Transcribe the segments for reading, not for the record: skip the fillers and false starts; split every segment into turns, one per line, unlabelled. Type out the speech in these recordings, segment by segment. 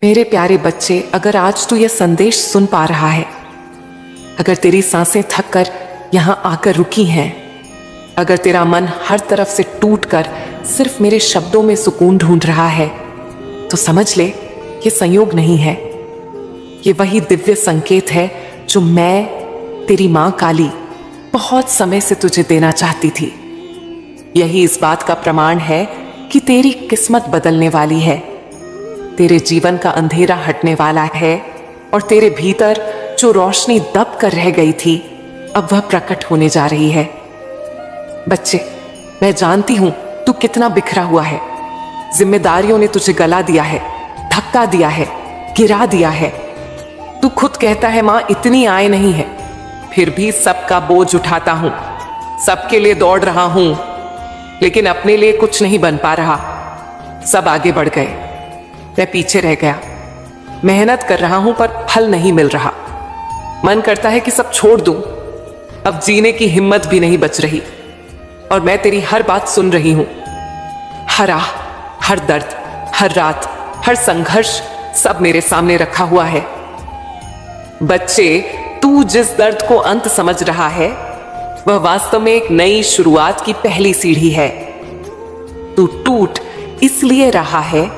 मेरे प्यारे बच्चे, अगर आज तू यह संदेश सुन पा रहा है, अगर तेरी सांसें थक कर यहां आकर रुकी हैं, अगर तेरा मन हर तरफ से टूटकर सिर्फ मेरे शब्दों में सुकून ढूंढ रहा है, तो समझ ले ये संयोग नहीं है। ये वही दिव्य संकेत है जो मैं, तेरी मां काली, बहुत समय से तुझे देना चाहती थी। यही इस बात का प्रमाण है कि तेरी किस्मत बदलने वाली है, तेरे जीवन का अंधेरा हटने वाला है और तेरे भीतर जो रोशनी दब कर रह गई थी, अब वह प्रकट होने जा रही है। बच्चे, मैं जानती हूं तू कितना बिखरा हुआ है। जिम्मेदारियों ने तुझे गला दिया है, धक्का दिया है, गिरा दिया है। तू खुद कहता है मां इतनी आय नहीं है, फिर भी सबका बोझ उठाता हूं, सबके लिए दौड़ रहा हूं, लेकिन अपने लिए कुछ नहीं बन पा रहा। सब आगे बढ़ गए, मैं पीछे रह गया। मेहनत कर रहा हूं पर फल नहीं मिल रहा। मन करता है कि सब छोड़ दूं, अब जीने की हिम्मत भी नहीं बच रही। और मैं तेरी हर बात सुन रही हूं, हर आह, हर दर्द, हर रात, हर संघर्ष सब मेरे सामने रखा हुआ है। बच्चे, तू जिस दर्द को अंत समझ रहा है, वह वास्तव में एक नई शुरुआत की पहली सीढ़ी है। तू टूट इसलिए रहा है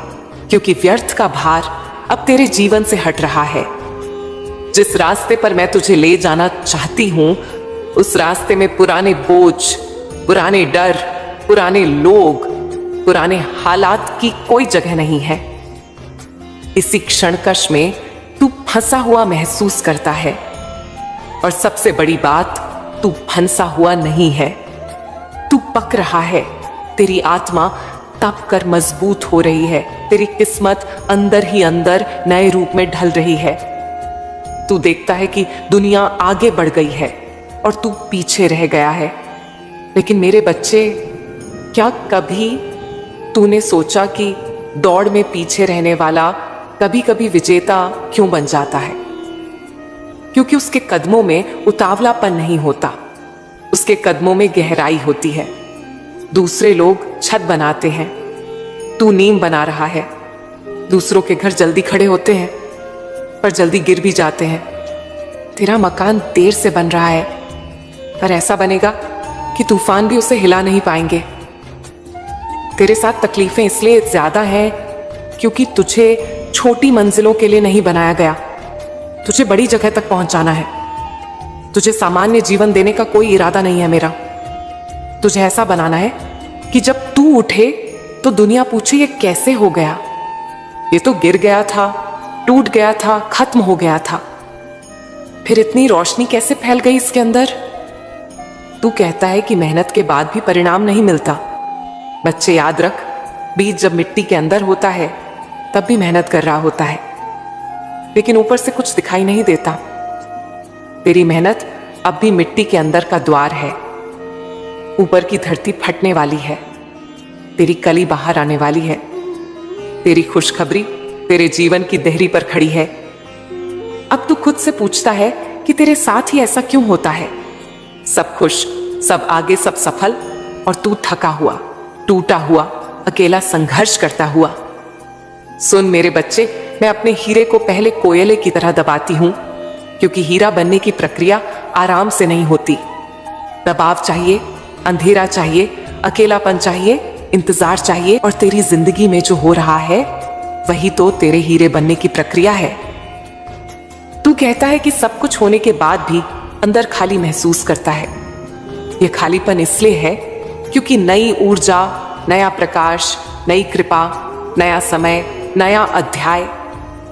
क्योंकि व्यर्थ का भार अब तेरे जीवन से हट रहा है। जिस रास्ते पर मैं तुझे ले जाना चाहती हूं, उस रास्ते में पुराने बोझ, पुराने डर, पुराने लोग, पुराने हालात की कोई जगह नहीं है। इसी क्षणकश में तू फंसा हुआ महसूस करता है, और सबसे बड़ी बात, तू फंसा हुआ नहीं है, तू पक रहा है। तेरी आत्मा तप कर मजबूत हो रही है, तेरी किस्मत अंदर ही अंदर नए रूप में ढल रही है। तू देखता है कि दुनिया आगे बढ़ गई है और तू पीछे रह गया है। लेकिन मेरे बच्चे, क्या कभी तूने सोचा कि दौड़ में पीछे रहने वाला कभी कभी विजेता क्यों बन जाता है? क्योंकि उसके कदमों में उतावलापन नहीं होता, उसके कदमों में गहराई होती है। दूसरे लोग छत बनाते हैं, तू नींव बना रहा है। दूसरों के घर जल्दी खड़े होते हैं पर जल्दी गिर भी जाते हैं। तेरा मकान देर से बन रहा है, पर ऐसा बनेगा कि तूफान भी उसे हिला नहीं पाएंगे। तेरे साथ तकलीफें इसलिए ज्यादा हैं क्योंकि तुझे छोटी मंजिलों के लिए नहीं बनाया गया, तुझे बड़ी जगह तक पहुंचाना है। तुझे सामान्य जीवन देने का कोई इरादा नहीं है मेरा। तुझे ऐसा बनाना है कि जब तू उठे तो दुनिया पूछे ये कैसे हो गया, ये तो गिर गया था, टूट गया था, खत्म हो गया था, फिर इतनी रोशनी कैसे फैल गई इसके अंदर। तू कहता है कि मेहनत के बाद भी परिणाम नहीं मिलता। बच्चे, याद रख, बीज जब मिट्टी के अंदर होता है तब भी मेहनत कर रहा होता है, लेकिन ऊपर से कुछ दिखाई नहीं देता। तेरी मेहनत अब भी मिट्टी के अंदर का द्वार है। ऊपर की धरती फटने वाली है, तेरी कली बाहर आने वाली है। तेरी खुशखबरी तेरे जीवन की देहरी पर खड़ी है। अब तू खुद से पूछता है कि तेरे साथ ही ऐसा क्यों होता है? सब खुश, सब आगे, सब सफल, और तू थका हुआ, टूटा हुआ, अकेला संघर्ष करता हुआ। सुन मेरे बच्चे, मैं अपने हीरे को पहले कोयले की तरह दबाती हूं, क्योंकि हीरा बनने की प्रक्रिया आराम से नहीं होती। दबाव चाहिए, अंधेरा चाहिए, अकेलापन चाहिए, इंतजार चाहिए, और तेरी जिंदगी में जो हो रहा है वही तो तेरे हीरे बनने की प्रक्रिया है। तू कहता है कि सब कुछ होने के बाद भी अंदर खाली महसूस करता है। यह खालीपन इसलिए है क्योंकि नई ऊर्जा, नया प्रकाश, नई कृपा, नया समय, नया अध्याय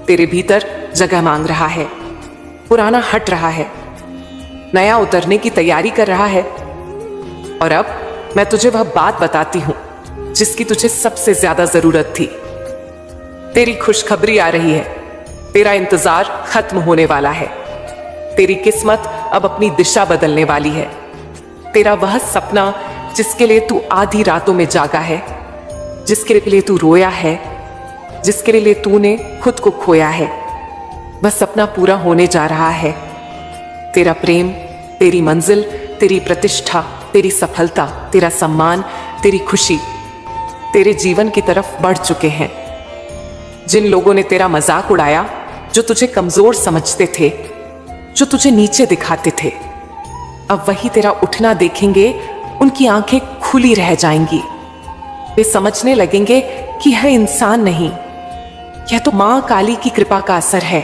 तेरे भीतर जगह मांग रहा है। पुराना हट रहा है, नया उतरने की तैयारी कर रहा है। और अब मैं तुझे वह बात बताती हूं जिसकी तुझे सबसे ज्यादा जरूरत थी। तेरी खुशखबरी आ रही है, तेरा इंतजार खत्म होने वाला है। तेरी किस्मत अब अपनी दिशा बदलने वाली है। तेरा वह सपना जिसके लिए तू आधी रातों में जागा है, जिसके लिए तू रोया है, जिसके लिए तूने खुद को खोया है, वह सपना पूरा होने जा रहा है। तेरा प्रेम, तेरी मंजिल, तेरी प्रतिष्ठा, तेरी सफलता, तेरा सम्मान, तेरी खुशी तेरे जीवन की तरफ बढ़ चुके हैं। जिन लोगों ने तेरा मजाक उड़ाया, जो तुझे कमजोर समझते थे, जो तुझे नीचे दिखाते थे, अब वही तेरा उठना देखेंगे, उनकी आंखें खुली रह जाएंगी। वे समझने लगेंगे कि यह इंसान नहीं, यह तो मां काली की कृपा का असर है।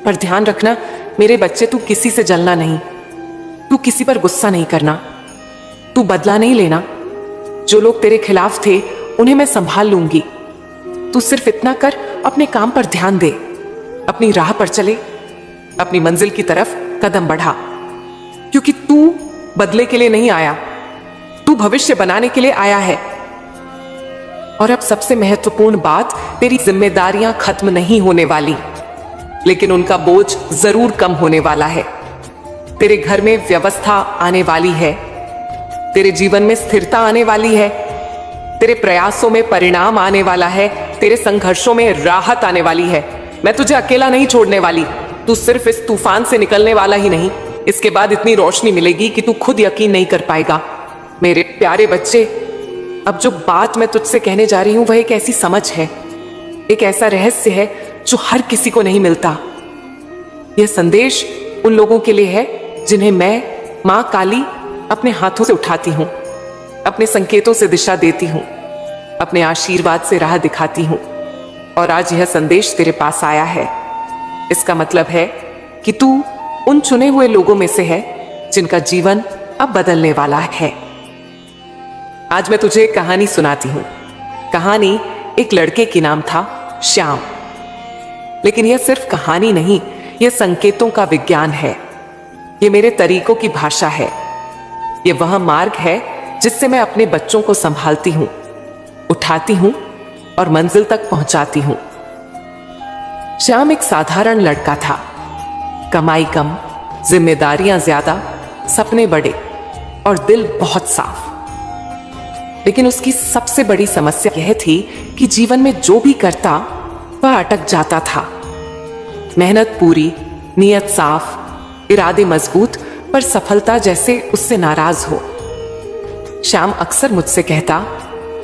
पर ध्यान रखना मेरे बच्चे, तू किसी से जलना नहीं, तू किसी पर गुस्सा नहीं करना, तू बदला नहीं लेना। जो लोग तेरे खिलाफ थे उन्हें मैं संभाल लूंगी। तू सिर्फ इतना कर, अपने काम पर ध्यान दे, अपनी राह पर चले, अपनी मंजिल की तरफ कदम बढ़ा, क्योंकि तू बदले के लिए नहीं आया, तू भविष्य बनाने के लिए आया है। और अब सबसे महत्वपूर्ण बात, तेरी जिम्मेदारियां खत्म नहीं होने वाली, लेकिन उनका बोझ जरूर कम होने वाला है। तेरे घर में व्यवस्था आने वाली है, तेरे जीवन में स्थिरता आने वाली है, तेरे प्रयासों में परिणाम आने वाला है, तेरे संघर्षों में राहत आने वाली है। मैं तुझे अकेला नहीं छोड़ने वाली। तू सिर्फ इस तूफान से निकलने वाला ही नहीं, इसके बाद इतनी रोशनी मिलेगी कि तू खुद यकीन नहीं कर पाएगा। मेरे प्यारे बच्चे, अब जो बात मैं तुझसे कहने जा रही हूं वह एक ऐसी समझ है, एक ऐसा रहस्य है जो हर किसी को नहीं मिलता। यह संदेश उन लोगों के लिए है जिन्हें मैं, मां काली, अपने हाथों से उठाती हूं, अपने संकेतों से दिशा देती हूं, अपने आशीर्वाद से राह दिखाती हूं। और आज यह संदेश तेरे पास आया है। इसका मतलब है कि तू उन चुने हुए लोगों में से है जिनका जीवन अब बदलने वाला है। आज मैं तुझे एक कहानी सुनाती हूं। कहानी एक लड़के की नाम था श्याम। लेकिन यह सिर्फ कहानी नहीं, यह संकेतों का विज्ञान है, यह मेरे तरीकों की भाषा है, यह वह मार्ग है जिससे मैं अपने बच्चों को संभालती हूं, उठाती हूं और मंजिल तक पहुंचाती हूं। श्याम एक साधारण लड़का था। कमाई कम, जिम्मेदारियां ज्यादा, सपने बड़े और दिल बहुत साफ। लेकिन उसकी सबसे बड़ी समस्या यह थी कि जीवन में जो भी करता वह अटक जाता था। मेहनत पूरी, नीयत साफ, इरादे मजबूत, पर सफलता जैसे उससे नाराज हो। श्याम अक्सर मुझसे कहता,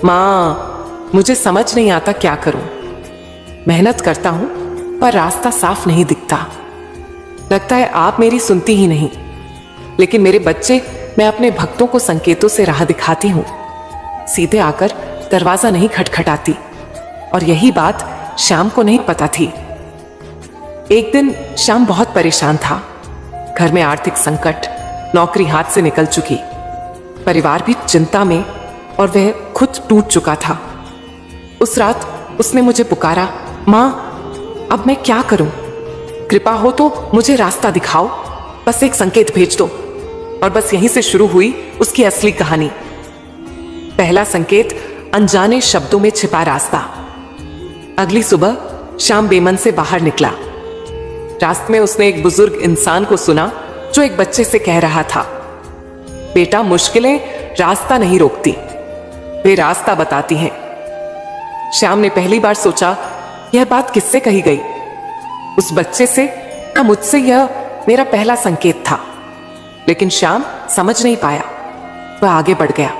मां मुझे समझ नहीं आता क्या करूं। मेहनत करता हूं पर रास्ता साफ नहीं दिखता। लगता है आप मेरी सुनती ही नहीं। लेकिन मेरे बच्चे, मैं अपने भक्तों को संकेतों से राह दिखाती हूं, सीधे आकर दरवाजा नहीं खटखटाती। और यही बात श्याम को नहीं पता थी। एक दिन श्याम बहुत परेशान था। घर में आर्थिक संकट, नौकरी हाथ से निकल चुकी, परिवार भी चिंता में और वह खुद टूट चुका था। उस रात उसने मुझे पुकारा, मां अब मैं क्या करूं? कृपा हो तो मुझे रास्ता दिखाओ, बस एक संकेत भेज दो। और बस यहीं से शुरू हुई उसकी असली कहानी। पहला संकेत, अनजाने शब्दों में छिपा रास्ता। अगली सुबह श्याम बेमन से बाहर निकला। रास्ते में उसने एक बुजुर्ग इंसान को सुना जो एक बच्चे से कह रहा था, बेटा मुश्किलें रास्ता नहीं रोकती, वे रास्ता बताती हैं। श्याम ने पहली बार सोचा, यह बात किससे कही गई? उस बच्चे से या मुझसे? यह मेरा पहला संकेत था। लेकिन श्याम समझ नहीं पाया, वह आगे बढ़ गया।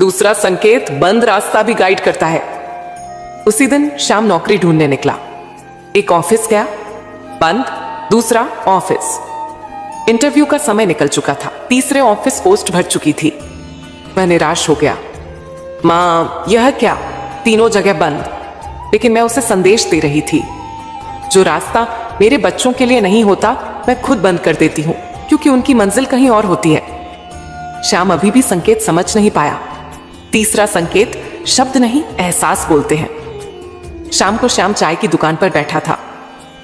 दूसरा संकेत, बंद रास्ता भी गाइड करता है। उसी दिन श्याम नौकरी ढूंढने निकला। एक ऑफिस गया, बंद। दूसरा ऑफिस, इंटरव्यू का समय निकल चुका था। तीसरे ऑफिस पोस्ट भर चुकी थी। वह निराश हो गया। मां यह क्या? तीनों जगह बंद। लेकिन मैं उसे संदेश दे रही थी, जो रास्ता मेरे बच्चों के लिए नहीं होता मैं खुद बंद कर देती हूं, क्योंकि उनकी मंजिल कहीं और होती है। श्याम अभी भी संकेत समझ नहीं पाया। तीसरा संकेत, शब्द नहीं एहसास बोलते हैं। शाम को श्याम चाय की दुकान पर बैठा था।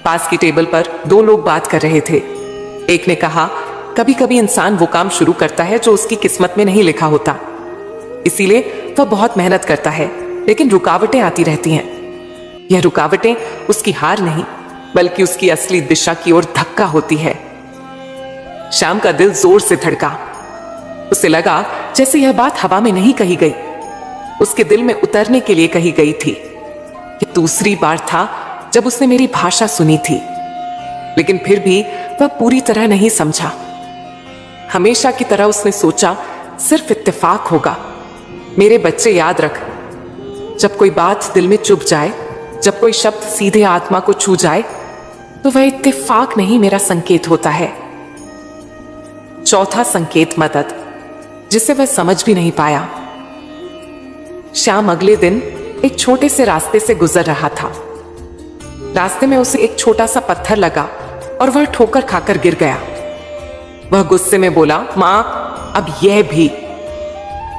पास की टेबल पर दो लोग बात कर रहे थे। एक ने कहा, कभी कभी इंसान वो काम शुरू करता है जो उसकी किस्मत में नहीं लिखा होता, इसीलिए वह बहुत मेहनत करता है, लेकिन रुकावटें आती रहती हैं। यह रुकावटें उसकी हार नहीं, बल्कि उसकी असली दिशा की ओर धक्का होती है। श्याम का दिल जोर से धड़का। उसे लगा जैसे यह बात हवा में नहीं कही गई, उसके दिल में उतरने के लिए कही गई थी। यह दूसरी बार था जब उसने मेरी भाषा सुनी थी, लेकिन फिर भी वह पूरी तरह नहीं समझा। हमेशा की तरह उसने सोचा सिर्फ इत्तेफाक होगा। मेरे बच्चे याद रख, जब कोई बात दिल में चुभ जाए जब कोई शब्द सीधे आत्मा को छू जाए तो वह इत्तेफाक नहीं मेरा संकेत होता है। चौथा संकेत मदद, जिसे वह समझ भी नहीं पाया। श्याम अगले दिन एक छोटे से रास्ते से गुजर रहा था। रास्ते में उसे एक छोटा सा पत्थर लगा और वह ठोकर खाकर गिर गया। वह गुस्से में बोला, मां, अब यह भी।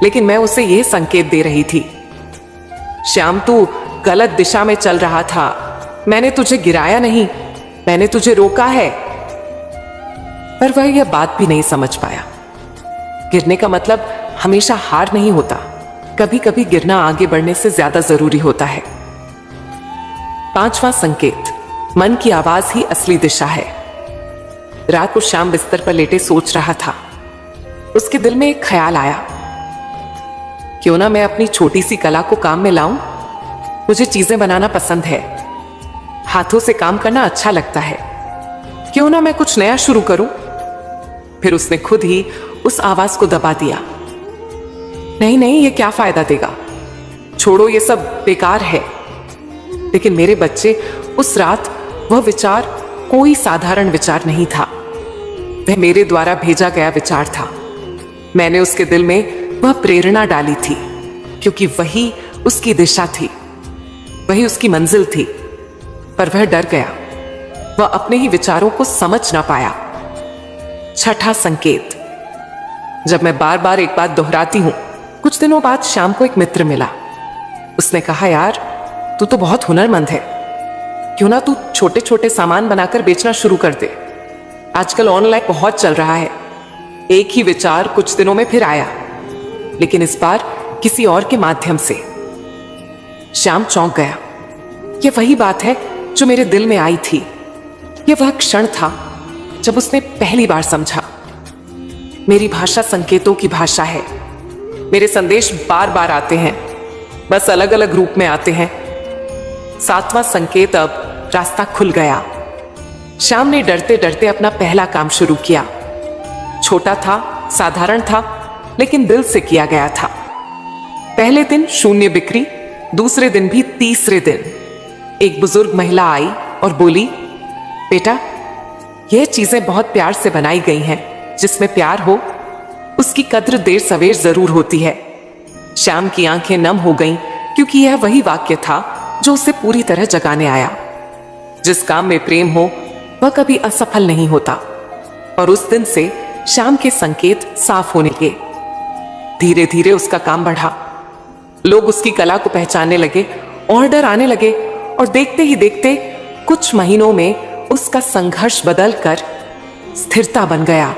लेकिन मैं उसे यह संकेत दे रही थी, श्याम, तू गलत दिशा में चल रहा था। मैंने तुझे गिराया नहीं, मैंने तुझे रोका है। पर वह यह बात भी नहीं समझ पाया। गिरने का मतलब हमेशा हार नहीं होता। कभी कभी गिरना आगे बढ़ने से ज्यादा जरूरी होता है। पांचवा संकेत, मन की आवाज ही असली दिशा है। रात को श्याम बिस्तर पर लेटे सोच रहा था। उसके दिल में एक ख्याल आया, क्यों ना मैं अपनी छोटी सी कला को काम में लाऊं। मुझे चीजें बनाना पसंद है, हाथों से काम करना अच्छा लगता है। क्यों ना मैं कुछ नया शुरू करूं। फिर उसने खुद ही उस आवाज को दबा दिया, नहीं नहीं, ये क्या फायदा देगा, छोड़ो, ये सब बेकार है। लेकिन मेरे बच्चे, उस रात वह विचार कोई साधारण विचार नहीं था। वह मेरे द्वारा भेजा गया विचार था। मैंने उसके दिल में वह प्रेरणा डाली थी, क्योंकि वही उसकी दिशा थी, वही उसकी मंजिल थी। पर वह डर गया, वह अपने ही विचारों को समझ ना पाया। छठा संकेत, जब मैं बार बार एक बात दोहराती हूं। कुछ दिनों बाद श्याम को एक मित्र मिला। उसने कहा, यार, तू तो बहुत हुनरमंद है, क्यों ना तू छोटे छोटे सामान बनाकर बेचना शुरू कर दे। आजकल ऑनलाइन बहुत चल रहा है। एक ही विचार कुछ दिनों में फिर आया, लेकिन इस बार किसी और के माध्यम से। श्याम चौंक गया। यह वही बात है जो मेरे दिल में आई थी। यह वह क्षण था जब उसने पहली बार समझा, मेरी भाषा संकेतों की भाषा है। मेरे संदेश बार बार आते हैं, बस अलग अलग रूप में आते हैं। सातवां संकेत, अब रास्ता खुल गया। श्याम ने डरते डरते अपना पहला काम शुरू किया। छोटा था, साधारण था, लेकिन दिल से किया गया था। पहले दिन 0 बिक्री, दूसरे दिन भी तीसरे दिन एक बुजुर्ग महिला आई और बोली, बेटा, यह चीजें बहुत प्यार से बनाई गई हैं। जिसमें प्यार हो उसकी कद्र देर सवेर जरूर होती है। श्याम की आंखें नम हो गईं, क्योंकि यह वही वाक्य था जो उसे पूरी तरह जगाने आया। जिस काम में प्रेम हो वह कभी असफल नहीं होता। और उस दिन से श्याम के संकेत साफ होने लगे। धीरे धीरे उसका काम बढ़ा। लोग उसकी कला को पहचानने लगे, ऑर्डर आने लगे, और देखते ही देखते कुछ महीनों में उसका संघर्ष बदलकर स्थिरता बन गया।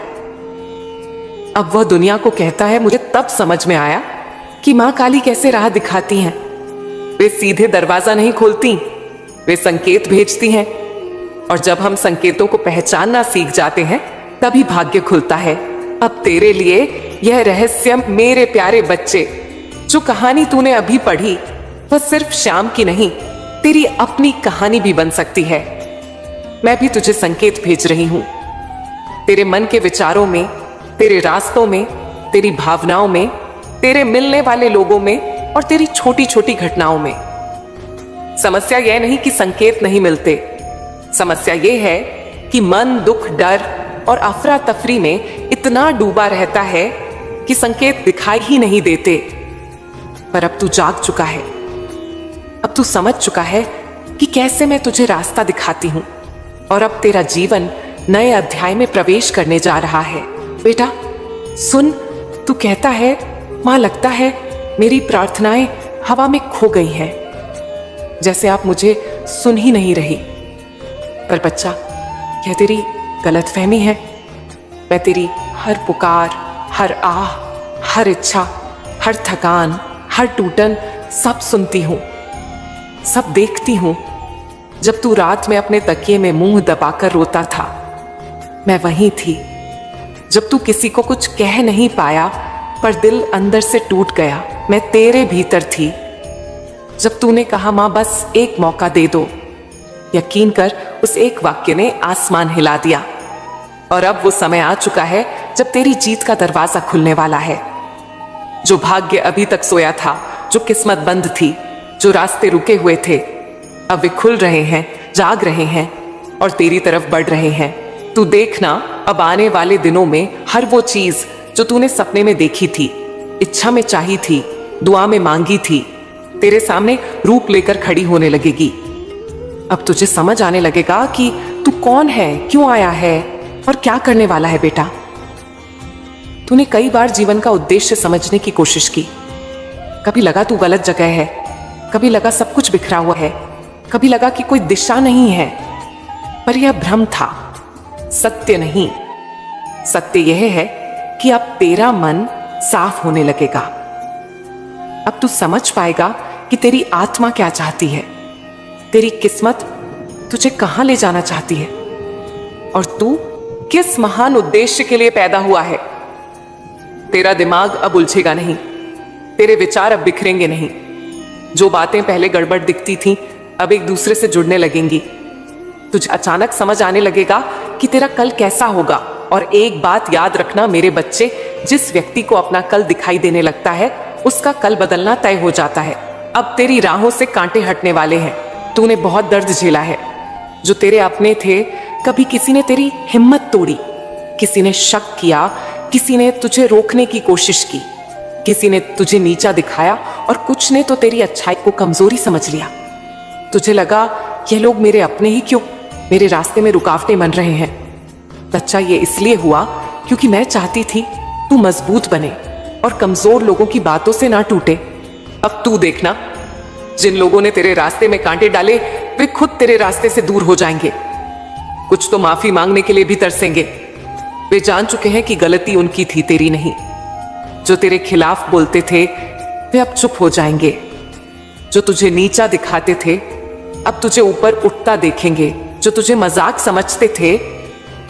अब वह दुनिया को कहता है, मुझे तब समझ में आया कि मां काली कैसे राह दिखाती हैं। वे सीधे दरवाजा नहीं खोलती, वे संकेत भेजती हैं। और जब हम संकेतों को पहचानना सीख जाते हैं, तभी भाग्य खुलता है। अब तेरे लिए यह रहस्य, मेरे प्यारे बच्चे, जो कहानी तूने अभी पढ़ी, वह सिर्फ श्याम की नहीं, तेरी अपनी कहानी भी बन सकती है। मैं भी तुझे संकेत भेज रही हूं। तेरे मन के विचारों में, तेरे रास्तों में, तेरी भावनाओं में, तेरे मिलने वाले लोगों में और तेरी छोटी छोटी घटनाओं में। समस्या यह नहीं कि संकेत नहीं मिलते, समस्या यह है कि मन दुख, डर और अफरा तफरी में इतना डूबा रहता है कि संकेत दिखाई ही नहीं देते। पर अब तू जाग चुका है, अब तू समझ चुका है कि कैसे मैं तुझे रास्ता दिखाती हूं। और अब तेरा जीवन नए अध्याय में प्रवेश करने जा रहा है। बेटा सुन, तू कहता है, मां, लगता है मेरी प्रार्थनाएं हवा में खो गई हैं, जैसे आप मुझे सुन ही नहीं रही। पर बच्चा, यह तेरी गलतफहमी है। मैं तेरी हर पुकार, हर आह, हर इच्छा, हर थकान, हर टूटन सब सुनती हूं, सब देखती हूं। जब तू रात में अपने तकिए में मुंह दबाकर रोता था, मैं वहीं थी। जब तू किसी को कुछ कह नहीं पाया पर दिल अंदर से टूट गया, मैं तेरे भीतर थी। जब तूने कहा, मां बस एक मौका दे दो, यकीन कर उस एक वाक्य ने आसमान हिला दिया। और अब वो समय आ चुका है जब तेरी जीत का दरवाजा खुलने वाला है। जो भाग्य अभी तक सोया था, जो किस्मत बंद थी, जो रास्ते रुके हुए थे, अब वे खुल रहे हैं, जाग रहे हैं और तेरी तरफ बढ़ रहे हैं। तू देखना, अब आने वाले दिनों में हर वो चीज जो तूने सपने में देखी थी, इच्छा में चाही थी, दुआ में मांगी थी, तेरे सामने रूप लेकर खड़ी होने लगेगी। अब तुझे समझ आने लगेगा कि तू कौन है, क्यों आया है और क्या करने वाला है। बेटा, तूने कई बार जीवन का उद्देश्य समझने की कोशिश की। कभी लगा तू गलत जगह है, कभी लगा सब कुछ बिखरा हुआ है, कभी लगा कि कोई दिशा नहीं है, पर यह भ्रम था, सत्य नहीं। सत्य यह है कि अब तेरा मन साफ होने लगेगा। अब तू समझ पाएगा कि तेरी आत्मा क्या चाहती है, तेरी किस्मत तुझे कहां ले जाना चाहती है और तू किस महान उद्देश्य के लिए पैदा हुआ है। तेरा दिमाग अब उलझेगा नहीं, तेरे विचार अब बिखरेंगे नहीं। जो बातें पहले गड़बड़ दिखती थीं, अब एक दूसरे से जुड़ने लगेंगी। तुझे अचानक समझ आने लगेगा कि तेरा कल कैसा होगा। और एक बात याद रखना मेरे बच्चे, जिस व्यक्ति को अपना कल दिखाई देने लगता है, उसका कल बदलना तय हो जाता है। अब तेरी राहों से कांटे हटने वाले हैं। तूने बहुत दर्द झेला है। जो तेरे अपने थे, कभी किसी ने तेरी हिम्मत तोड़ी, किसी ने शक किया, किसी ने तुझे रोकने की कोशिश की, किसी ने तुझे नीचा दिखाया और कुछ ने तो तेरी अच्छाई को कमजोरी समझ लिया। तुझे लगा ये लोग मेरे अपने ही क्यों मेरे रास्ते में रुकावटें बन रहे हैं। बच्चा, ये इसलिए हुआ क्योंकि मैं चाहती थी तू मजबूत बने और कमजोर लोगों की बातों से ना टूटे। अब तू देखना, जिन लोगों ने तेरे रास्ते में कांटे डाले, वे खुद तेरे रास्ते से दूर हो जाएंगे। कुछ तो माफी मांगने के लिए भी तरसेंगे। वे जान चुके हैं कि गलती उनकी थी, तेरी नहीं। जो तेरे खिलाफ बोलते थे, वे अब चुप हो जाएंगे। जो तुझे नीचा दिखाते थे, अब तुझे ऊपर उठता देखेंगे। जो तुझे मजाक समझते थे,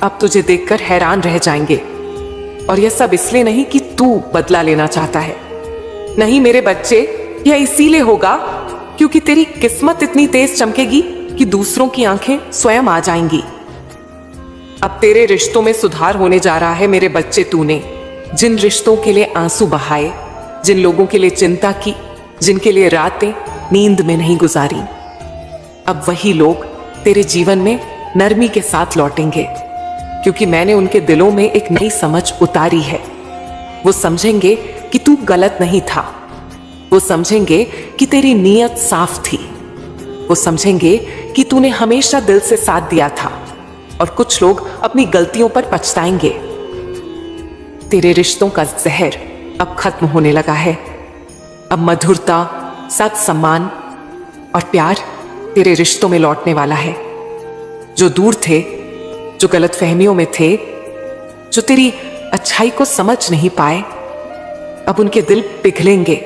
अब तुझे देखकर हैरान रह जाएंगे। और यह सब इसलिए नहीं कि तू बदला लेना चाहता है। नहीं मेरे बच्चे, यह इसीलिए होगा क्योंकि तेरी किस्मत इतनी तेज चमकेगी कि दूसरों की आंखें स्वयं आ जाएंगी। अब तेरे रिश्तों में सुधार होने जा रहा है मेरे बच्चे। तूने जिन रिश्तों के लिए आंसू बहाए, जिन लोगों के लिए चिंता की, जिनके लिए रातें नींद में नहीं गुजारी, अब वही लोग तेरे जीवन में नरमी के साथ लौटेंगे क्योंकि मैंने उनके दिलों में एक नई समझ उतारी है। वो समझेंगे कि तू गलत नहीं था। वो समझेंगे कि तेरी नीयत साफ थी। वो समझेंगे कि तूने हमेशा दिल से साथ दिया था। और कुछ लोग अपनी गलतियों पर पछताएंगे। तेरे रिश्तों का जहर अब खत्म होने लगा है। अब मधुरता, सच, सम्मान और प्यार तेरे रिश्तों में लौटने वाला है। जो दूर थे, जो गलतफहमियों में थे, जो तेरी अच्छाई को समझ नहीं पाए, अब उनके दिल पिघलेंगे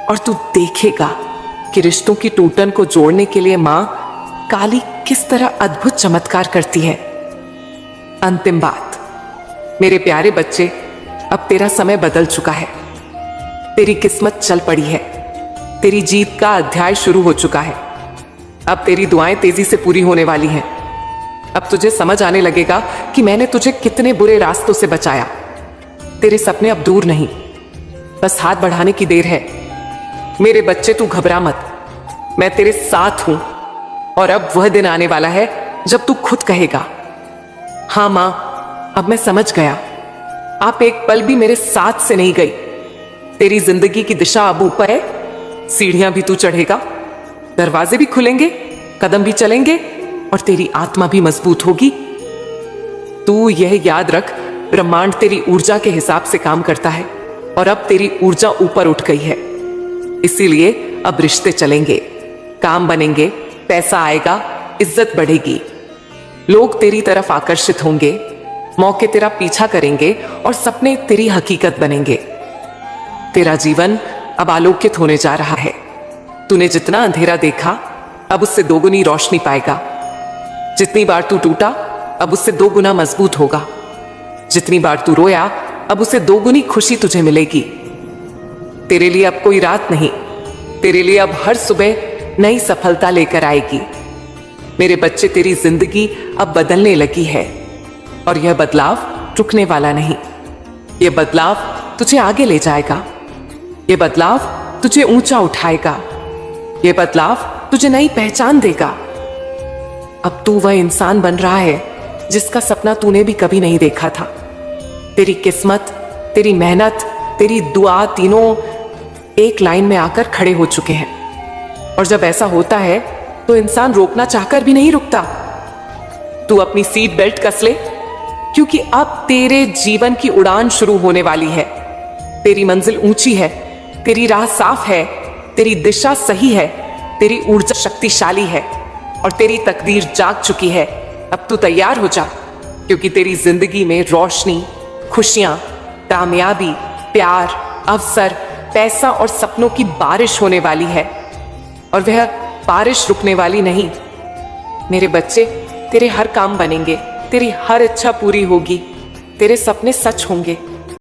और तू देखेगा कि रिश्तों की टूटन को जोड़ने के लिए मां काली किस तरह अद्भुत चमत्कार करती है। अंतिम बात, मेरे प्यारे बच्चे, अब तेरा समय बदल चुका है। तेरी किस्मत चल पड़ी है। तेरी जीत का अध्याय शुरू हो चुका है। अब तेरी दुआएं तेजी से पूरी होने वाली हैं। अब तुझे समझ आने लगेगा कि मैंने तुझे कितने बुरे रास्तों से बचाया। तेरे सपने अब दूर नहीं, बस हाथ बढ़ाने की देर है। मेरे बच्चे, तू घबरा मत, मैं तेरे साथ हूं। और अब वह दिन आने वाला है जब तू खुद कहेगा, हाँ मां, अब मैं समझ गया। आप एक पल भी मेरे साथ से नहीं गई। तेरी जिंदगी की दिशा अब ऊपर है। सीढ़ियां भी तू चढ़ेगा, दरवाजे भी खुलेंगे, कदम भी चलेंगे और तेरी आत्मा भी मजबूत होगी। तू यह याद रख, ब्रह्मांड तेरी ऊर्जा के हिसाब से काम करता है और अब तेरी ऊर्जा ऊपर उठ गई है। इसीलिए अब रिश्ते चलेंगे, काम बनेंगे, पैसा आएगा, इज्जत बढ़ेगी, लोग तेरी तरफ आकर्षित होंगे, मौके तेरा पीछा करेंगे और सपने तेरी हकीकत बनेंगे। तेरा जीवन अब आलोकित होने जा रहा है। तूने जितना अंधेरा देखा, अब उससे दोगुनी रोशनी पाएगा। जितनी बार तू टूटा, अब उससे 2 गुना मजबूत होगा। जितनी बार तू रोया, अब उससे 2 गुनी खुशी तुझे मिलेगी। तेरे लिए अब कोई रात नहीं, तेरे लिए अब हर सुबह नई सफलता लेकर आएगी। मेरे बच्चे, तेरी जिंदगी अब बदलने लगी है और यह बदलाव रुकने वाला नहीं। यह बदलाव तुझे आगे ले जाएगा। यह बदलाव तुझे ऊंचा उठाएगा। यह बदलाव तुझे नई पहचान देगा। अब तू वह इंसान बन रहा है जिसका सपना तूने भी कभी नहीं देखा था। तेरी किस्मत, तेरी मेहनत, तेरी दुआ तीनों एक लाइन में आकर खड़े हो चुके हैं। और जब ऐसा होता है तो इंसान रोकना चाहकर भी नहीं रुकता। तू अपनी सीट बेल्ट कस ले, क्योंकि अब तेरे जीवन की उड़ान शुरू होने वाली है। तेरी मंजिल ऊंची है, तेरी राह साफ है, तेरी दिशा सही है, तेरी ऊर्जा शक्तिशाली है और तेरी तकदीर जाग चुकी है। अब तू तैयार हो जा, क्योंकि तेरी जिंदगी में रोशनी, खुशियां, कामयाबी, प्यार, अवसर, पैसा और सपनों की बारिश होने वाली है। और वह बारिश रुकने वाली नहीं। मेरे बच्चे, तेरे हर काम बनेंगे, तेरी हर इच्छा पूरी होगी, तेरे सपने सच होंगे।